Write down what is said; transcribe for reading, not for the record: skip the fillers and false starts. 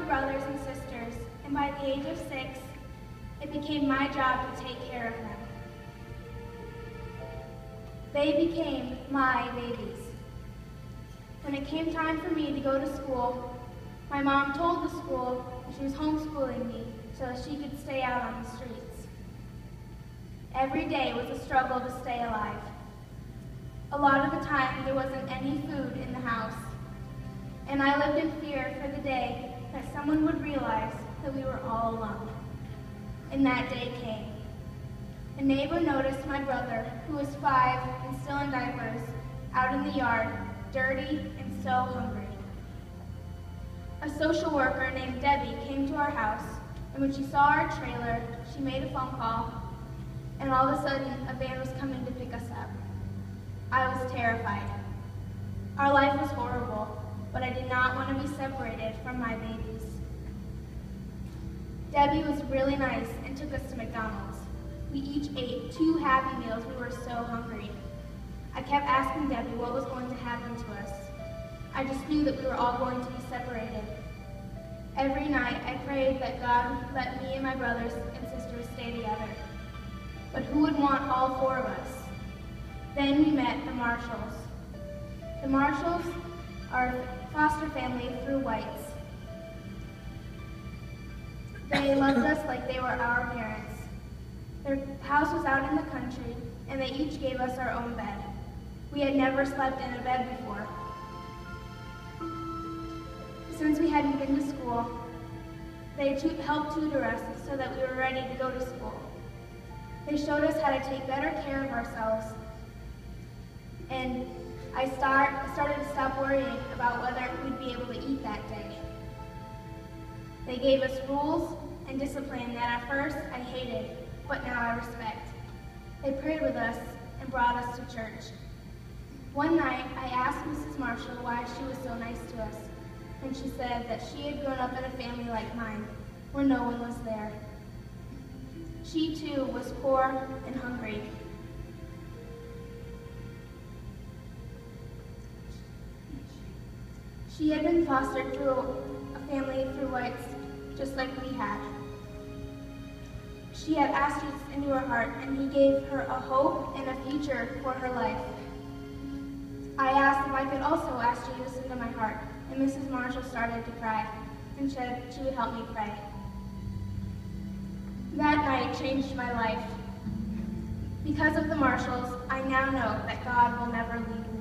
brothers and sisters, and by the age of 6, it became my job to take care of them. They became my babies. When it came time for me to go to school, my mom told the school that she was homeschooling me so that she could stay out on the streets. Every day was a struggle to stay alive. A lot of the time, there wasn't any food in the house, and I lived in fear for the day that someone would realize that we were all alone. And that day came. A neighbor noticed my brother, who was 5 and still in diapers, out in the yard, dirty and so hungry. A social worker named Debbie came to our house, and when she saw our trailer, she made a phone call, and all of a sudden, a van was coming to pick us up. I was terrified. Our life was horrible, but I did not want to be separated from my babies. Debbie was really nice and took us to McDonald's. We each ate 2 Happy Meals. We were so hungry. I kept asking Debbie what was going to happen to us. I just knew that we were all going to be separated. Every night I prayed that God would let me and my brothers and sisters stay together. But who would want all 4 of us? Then we met the Marshalls. The Marshalls are a foster family through whites. They loved us like they were our parents. Their house was out in the country, and they each gave us our own bed. We had never slept in a bed before. Since we hadn't been to school, they helped tutor us so that we were ready to go to school. They showed us how to take better care of ourselves, and I started to stop worrying about whether we'd be able to eat that day. They gave us rules and discipline that at first I hated, but now I respect. They prayed with us and brought us to church. One night, I asked Mrs. Marshall why she was so nice to us, and she said that she had grown up in a family like mine, where no one was there. She too was poor and hungry. She had been fostered through a family through whites, just like we had. She had asked Jesus into her heart, and he gave her a hope and a future for her life. I asked if I could also ask Jesus into my heart, and Mrs. Marshall started to cry and said she would help me pray. That night changed my life. Because of the Marshalls, I now know that God will never leave me.